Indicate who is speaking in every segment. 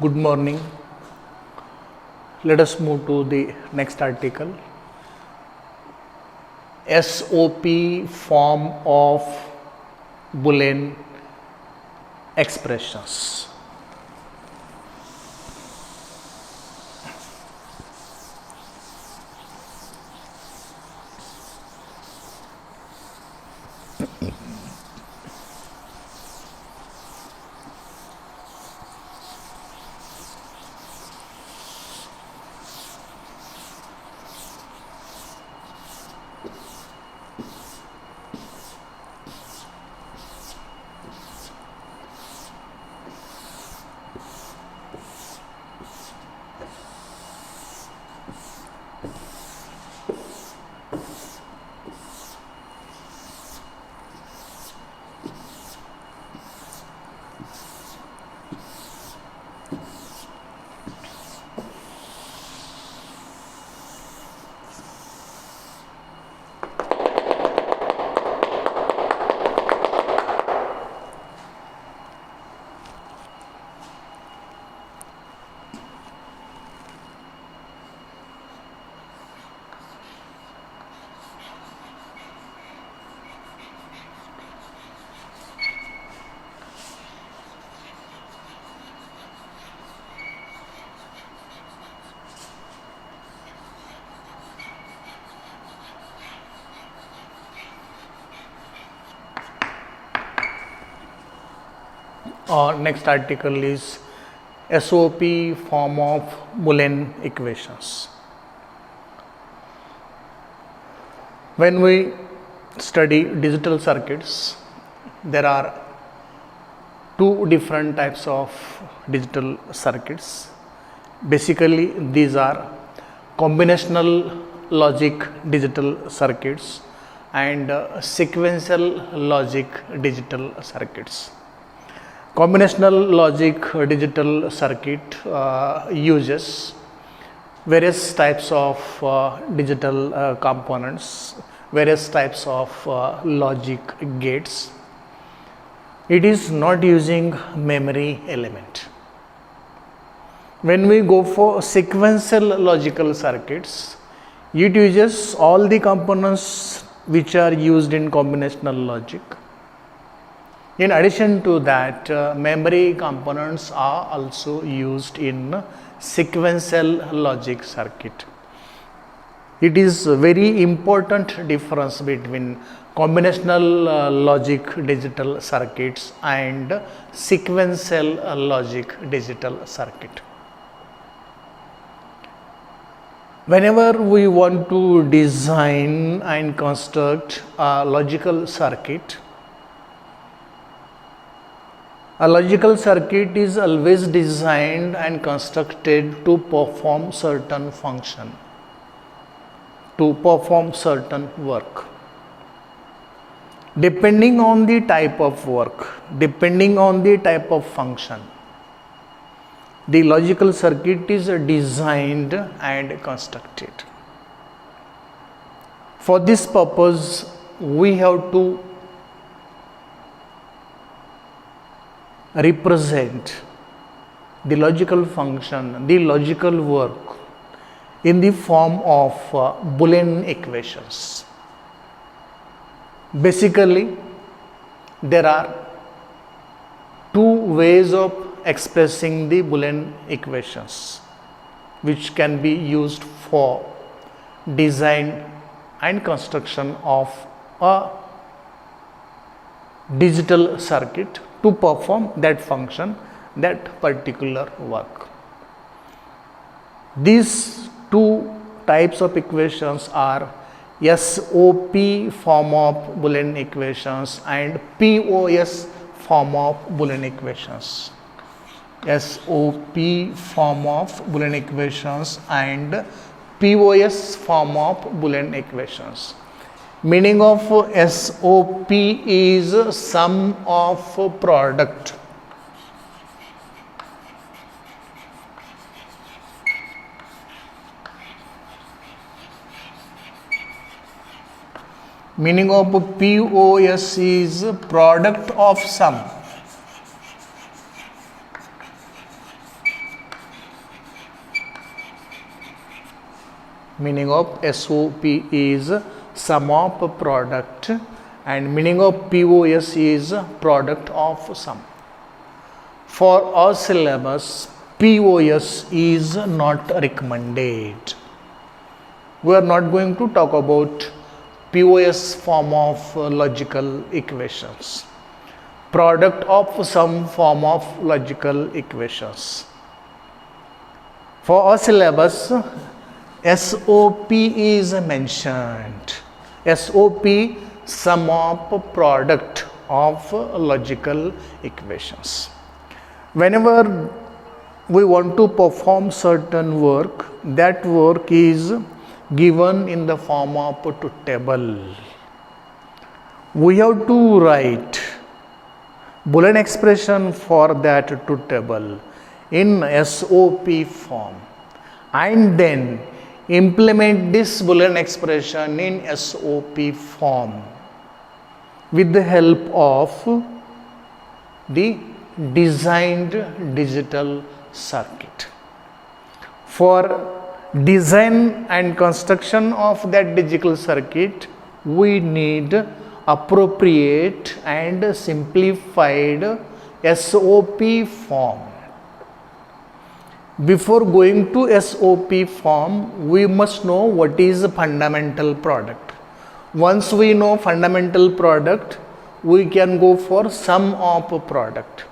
Speaker 1: Good morning. Let us move to the next article. SOP form of Boolean expressions. Next article is SOP form of Boolean equations. When we study digital circuits, there are two different types of digital circuits. Basically, these are combinational logic digital circuits and sequential logic digital circuits. Combinational logic digital circuit uses various types of digital components, various types of logic gates. It is not using memory element. When we go for sequential logical circuits, it uses all the components which are used in combinational logic. In addition to that, memory components are also used in sequential logic circuit. It is a very important difference between combinational logic digital circuits and sequential logic digital circuit. Whenever we want to design and construct a logical circuit, a logical circuit is always designed and constructed to perform certain function, to perform certain work. Depending on the type of work, depending on the type of function, the logical circuit is designed and constructed. For this purpose, we have to represent the logical function, the logical work in the form of Boolean equations. Basically, there are two ways of expressing the Boolean equations which can be used for design and construction of a digital circuit to perform that function, that particular work. These two types of equations are SOP form of Boolean equations and POS form of Boolean equations. SOP form of Boolean equations and POS form of Boolean equations. Meaning of SOP is sum of product. Meaning of POS is product of sum. Meaning of SOP is sum of product, and meaning of POS is product of sum. For our syllabus, POS is not recommended. We are not going to talk about POS form of logical equations. Product of some form of logical equations. For our syllabus, SOP is mentioned. SOP, sum of product of logical equations. Whenever we want to perform certain work, that work is given in the form of a table. We have to write Boolean expression for that truth table in SOP form, and then implement this Boolean expression in SOP form with the help of the designed digital circuit. For design and construction of that digital circuit, we need appropriate and simplified SOP form. Before going to SOP form, we must know what is a fundamental product. Once we know fundamental product, we can go for sum of a product.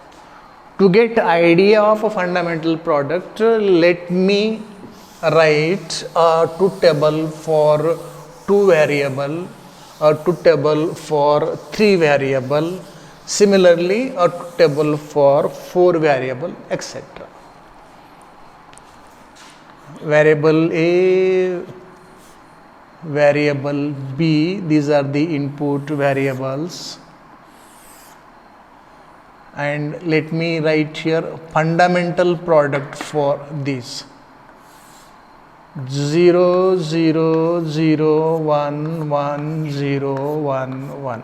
Speaker 1: To get idea of a fundamental product, let me write a truth table for 2 variable, a truth table for 3 variable, similarly a truth table for 4 variable, etc. Variable A, variable B, these are the input variables, and let me write here fundamental product for this 0 0 0 1 1 0 1 1.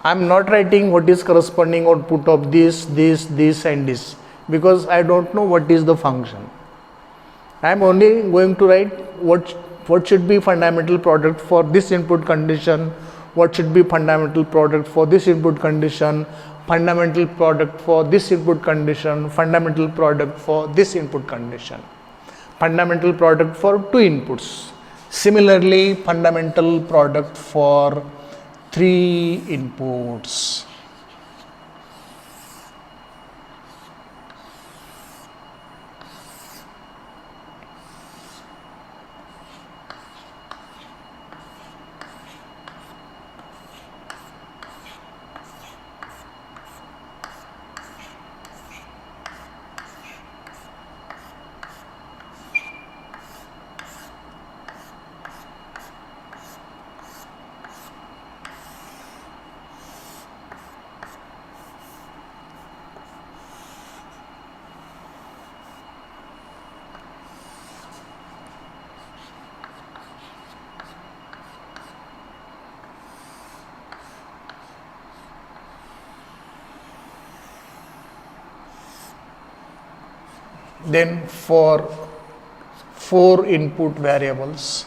Speaker 1: I am not writing what is corresponding output of this and this, because I don't know what is the function. I am only going to write what should be fundamental product for this input condition, what should be fundamental product for this input condition, fundamental product for this input condition, fundamental product for this input condition, fundamental product for 2 inputs. Similarly, fundamental product for 3 inputs. Then for 4 input variables,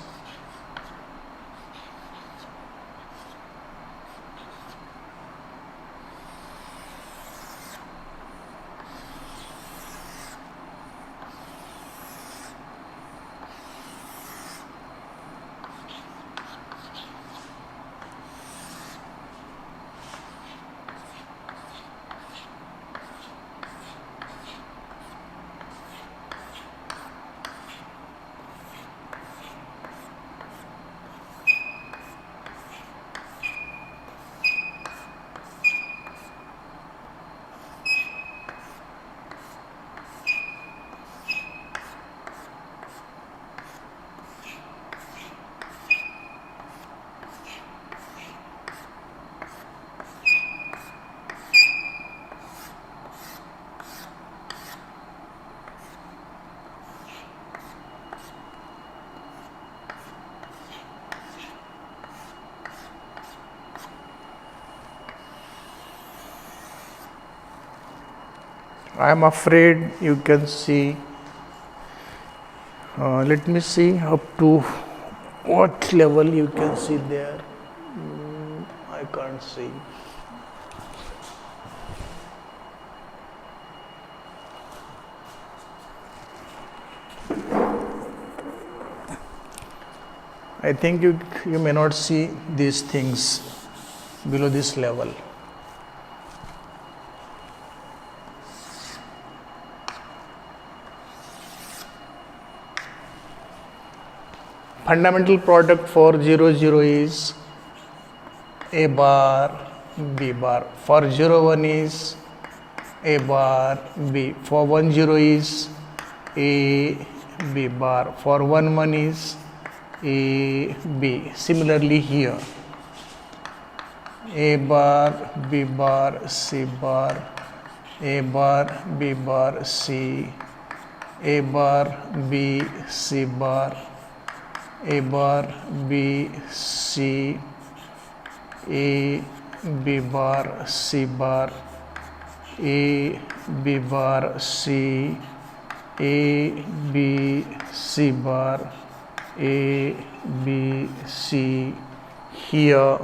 Speaker 1: I am afraid you can see. Let me see up to what level you can see there. I can't see. I think you may not see these things below this level. Fundamental product for 0 0 is A bar B bar. For 0 1 is A bar B. For 1 0 is A B bar. For 1 1 is A B. Similarly here A bar B bar C bar, A bar B bar C, A bar B C bar, A bar B C, A B bar C bar, A B bar C, A B C bar, A B C. Here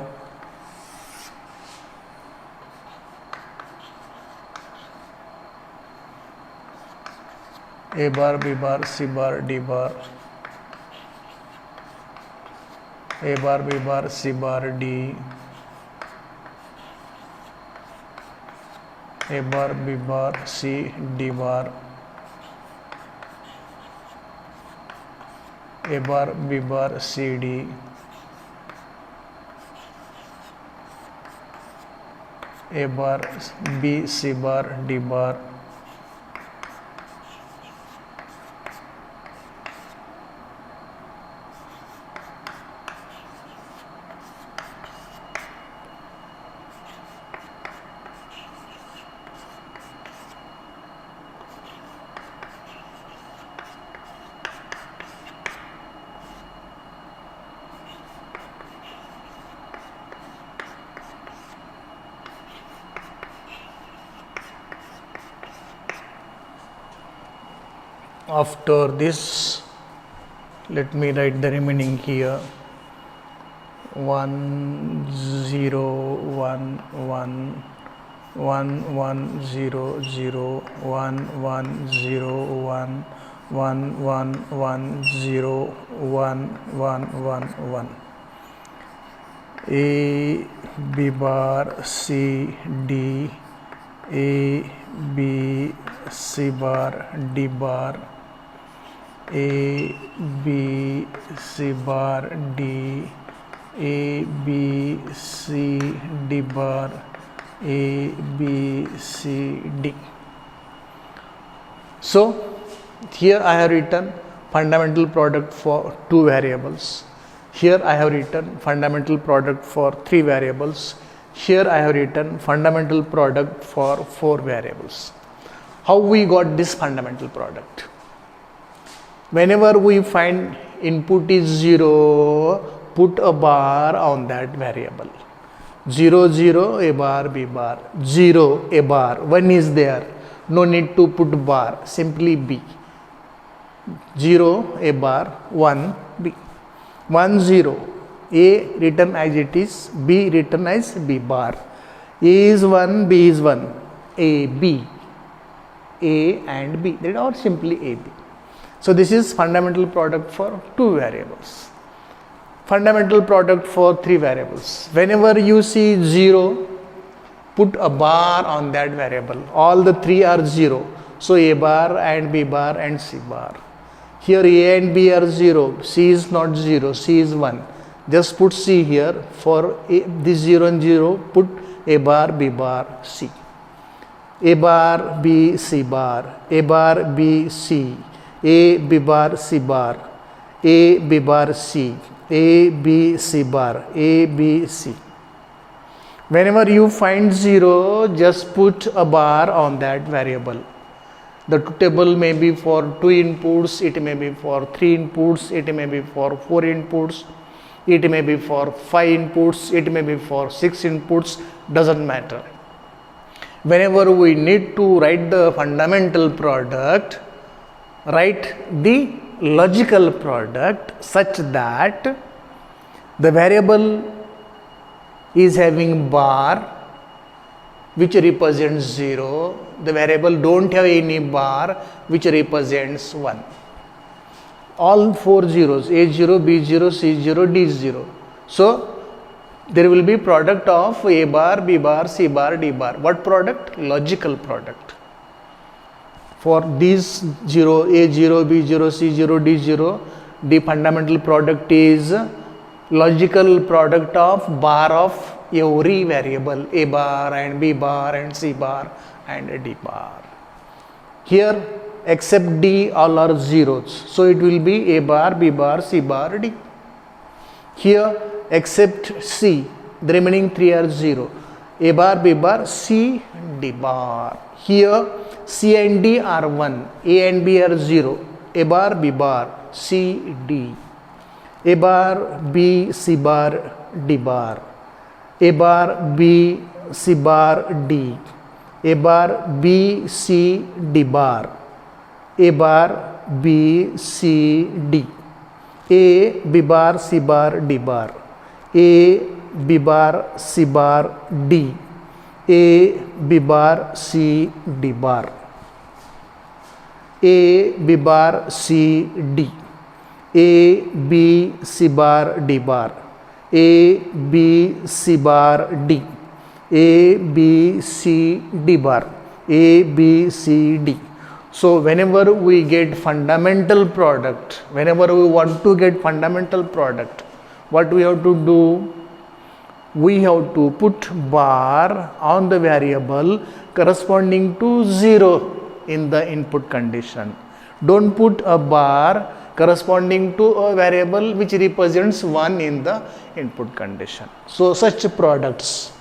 Speaker 1: A bar B bar C bar D bar, A bar B bar C bar D, A bar B bar C D bar, A bar B bar C D, A bar B C bar D bar, after this let me write the remaining here 1 0 1 1 1 1 0 0 1 1 0 1 1 1 1 0 1 1 1 1 A B bar C D, A B C bar D bar, A B C bar D, A B C D bar, A B C D. So here I have written fundamental product for 2 variables. Here I have written fundamental product for 3 variables. Here I have written fundamental product for 4 variables. How we got this fundamental product? Whenever we find input is 0, put a bar on that variable. 0 0 A bar B bar, 0 A bar, 1 is there, no need to put bar, simply B. 0 A bar, 1 B. 1 0 A written as it is, B written as B bar. A is 1, B is 1, A B, A and B, that are simply A B. So this is fundamental product for 2 variables. Fundamental product for 3 variables. Whenever you see 0, put a bar on that variable. All the 3 are 0. So A bar and B bar and C bar. Here A and B are 0, C is not 0, C is 1. Just put C here. For this 0 and 0, put A bar B bar C. A bar B C bar, A bar B C, A B bar C bar, A B bar C, A B C bar, A B C. Whenever you find 0, just put a bar on that variable. The table may be for 2 inputs, it may be for 3 inputs, it may be for 4 inputs, it may be for 5 inputs, it may be for 6 inputs, doesn't matter. Whenever we need to write the fundamental product, write the logical product such that the variable is having bar which represents 0, the variable don't have any bar which represents 1. All 4 zeros, A0, B0, C0, D0. So there will be product of A bar, B bar, C bar, D bar. What product? Logical product. For these 0, A0, B0, C0, D0, the fundamental product is logical product of bar of every variable, A bar and B bar and C bar and D bar. Here except D all are zeros. So it will be A bar, B bar, C bar, D. Here except C, the remaining 3 are 0. A bar, B bar, C, D bar. Here C and D are 1. A and B are 0. A bar, B bar, C, D. A bar, B, C bar, D bar. A bar, B, C bar, D. A bar, B, C, D bar. A bar, B, C, D. A, B bar, C bar, D bar. A, B bar, C bar, D. A, B bar, C, D bar. A, B bar, C, D. A, B, C bar, D bar. A, B, C bar, D. A, B, C, D bar. A, B, C, D. So whenever we get fundamental product, whenever we want to get fundamental product, what we have to do? We have to put bar on the variable corresponding to 0 in the input condition. Don't put a bar corresponding to a variable which represents 1 in the input condition. So such products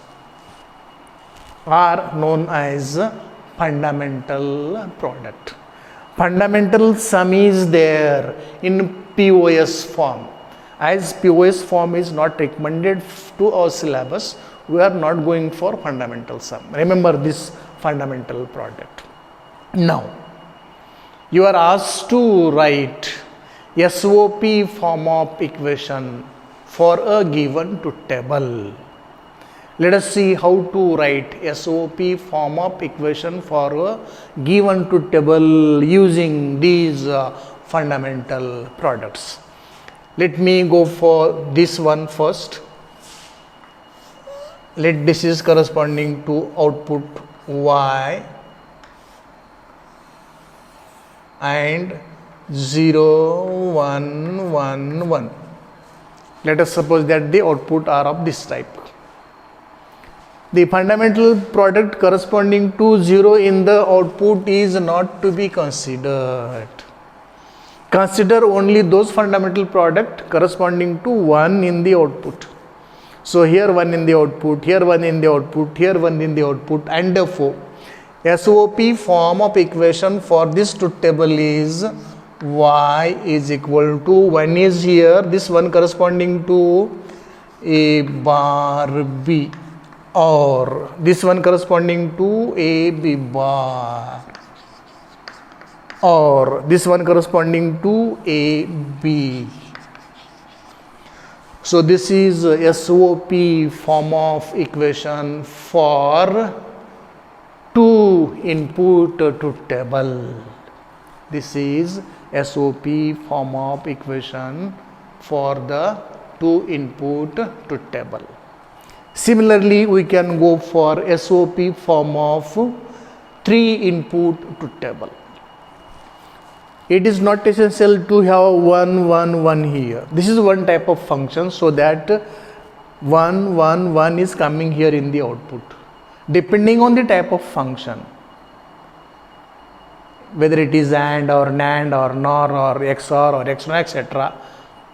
Speaker 1: are known as fundamental product. Fundamental sum is there in POS form. As POS form is not recommended to our syllabus, we are not going for fundamental sum. Remember this fundamental product. Now, you are asked to write SOP form of equation for a given truth table. Let us see how to write SOP form of equation for a given truth table using these fundamental products. Let me go for this one first. Let this is corresponding to output Y and 0, 1, 1, 1. Let us suppose that the output are of this type. The fundamental product corresponding to 0 in the output is not to be considered. Consider only those fundamental product corresponding to 1 in the output. So here 1 in the output, here 1 in the output, here 1 in the output, and therefore SOP form of equation for this truth table is Y is equal to 1 is here, this one corresponding to A bar B, or this one corresponding to A B bar, or this one corresponding to A B. So this is SOP form of equation for 2 input truth table. This is SOP form of equation for the 2 input truth table. Similarly, we can go for SOP form of 3 input truth table. It is not essential to have 1, 1, 1 here. This is one type of function, so that 1, 1, 1 is coming here in the output. Depending on the type of function, whether it is AND or NAND or NOR or XOR or XNOR, etc.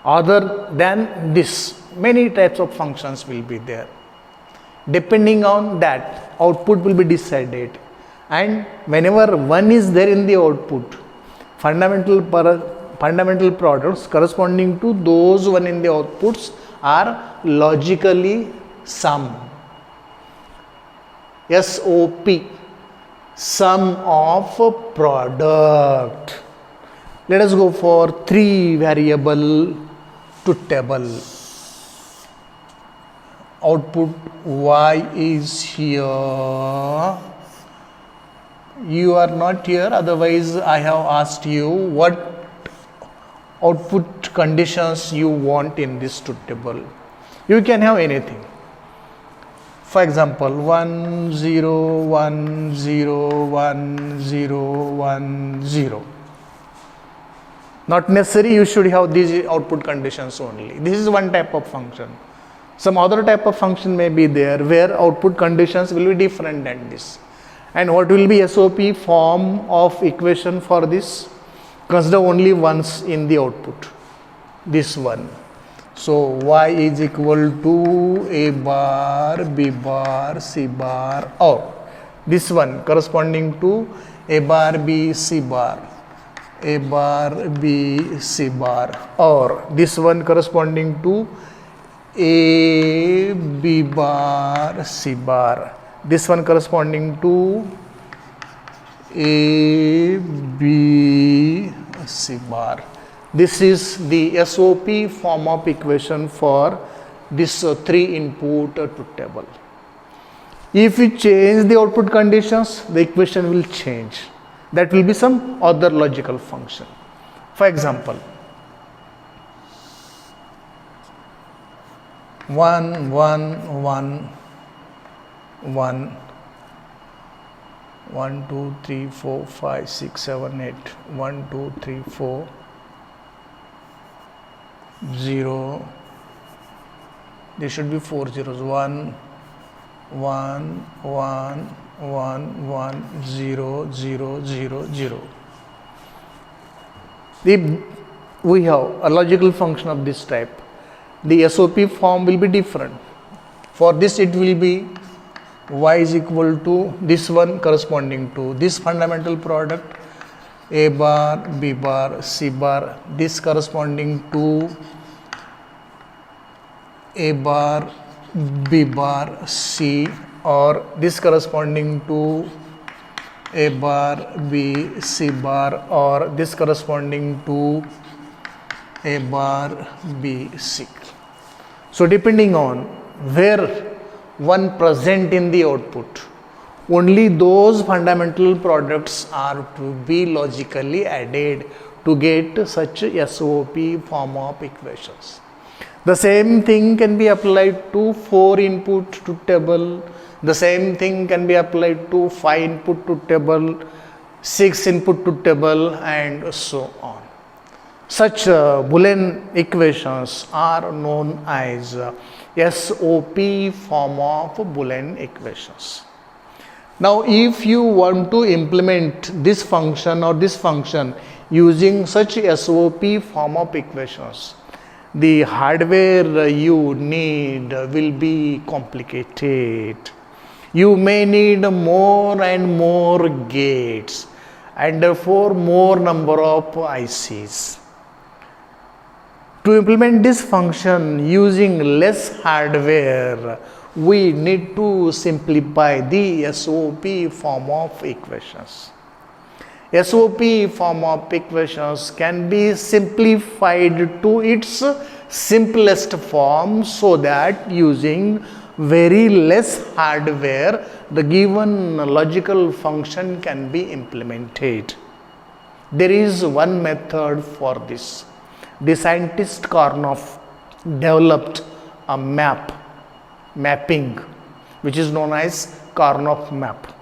Speaker 1: Other than this, many types of functions will be there. Depending on that, output will be decided. And whenever 1 is there in the output, fundamental products corresponding to those 1 in the outputs are logically sum. SOP sum of product. Let us go for 3 variable truth table. Output y is here. You are not here, otherwise I have asked you what output conditions you want in this truth table. You can have anything. For example, 1 0 1 0 1 0 1 0. Not necessary you should have these output conditions only. This is one type of function. Some other type of function may be there where output conditions will be different than this. And what will be SOP form of equation for this? Consider only once in the output, this one. So y is equal to a bar, b bar, c bar, or this one corresponding to a bar, b, c bar, a bar, b, c bar, or this one corresponding to a, b bar, c bar, this one corresponding to a, b, c bar. This is the SOP form of equation for this 3 input truth table. If we change the output conditions, the equation will change. That will be some other logical function. For example, 1 1 1 1 1 2 3 4 5 6 7 8 1 2 3 4 0. There should be 4 zeros. 1 1 1 1 1 0 0 0 0. We have a logical function of this type. The SOP form will be different. For this it will be y is equal to this one corresponding to this fundamental product a bar, b bar, c bar, this corresponding to a bar, b bar, c, or this corresponding to a bar, b, c bar, or this corresponding to a bar, b, c. So depending on where one present in the output, only those fundamental products are to be logically added to get such SOP form of equations. The same thing can be applied to 4 input truth table. The same thing can be applied to 5 input truth table, 6 input truth table, and so on. Such Boolean equations are known as SOP form of Boolean equations. Now, if you want to implement this function or this function using such SOP form of equations, the hardware you need will be complicated. You may need more and more gates and therefore more number of ICs. To implement this function using less hardware, we need to simplify the SOP form of equations. SOP form of equations can be simplified to its simplest form so that using very less hardware, the given logical function can be implemented. There is one method for this. The scientist Karnoff developed a mapping which is known as Karnoff map.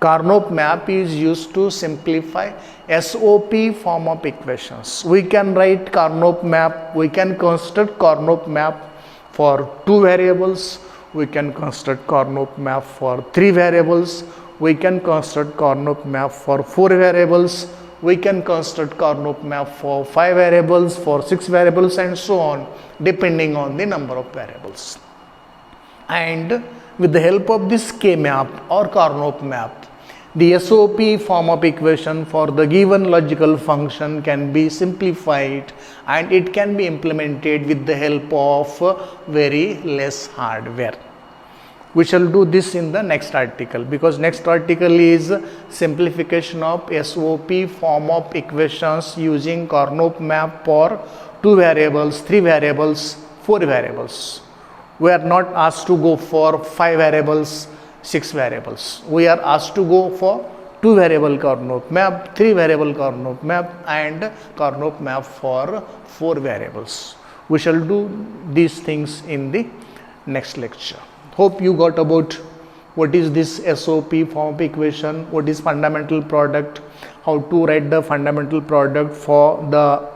Speaker 1: Karnoff map is used to simplify SOP form of equations. We can write Karnoff map, we can construct Karnoff map for 2 variables, we can construct Karnoff map for 3 variables, we can construct Karnoff map for 4 variables, we can construct Karnoff map for 5 variables, for 6 variables, and so on, depending on the number of variables. And with the help of this K-map or Karnoff map, the SOP form of equation for the given logical function can be simplified and it can be implemented with the help of very less hardware. We shall do this in the next article, because next article is simplification of SOP form of equations using Carnot map for 2 variables, 3 variables, 4 variables. We are not asked to go for 5 variables, 6 variables. We are asked to go for 2 variable Carnot map, 3 variable Carnot map and Carnot map for 4 variables. We shall do these things in the next lecture. Hope you got about what is this SOP form of equation, what is fundamental product, how to write the fundamental product for the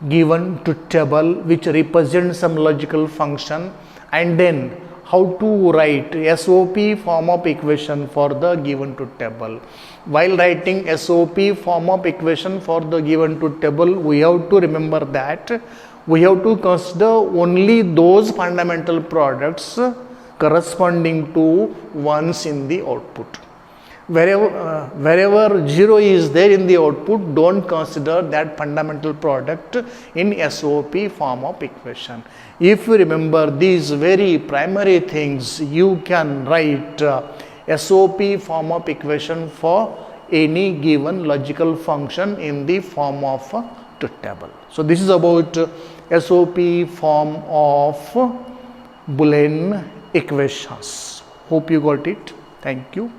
Speaker 1: given truth table which represents some logical function, and then how to write SOP form of equation for the given truth table. While writing SOP form of equation for the given truth table, we have to remember that we have to consider only those fundamental products corresponding to ones in the output. Wherever 0 is there in the output, don't consider that fundamental product in SOP form of equation. If you remember these very primary things, you can write SOP form of equation for any given logical function in the form of a truth table. So this is about SOP form of Boolean equations. Hope you got it. Thank you.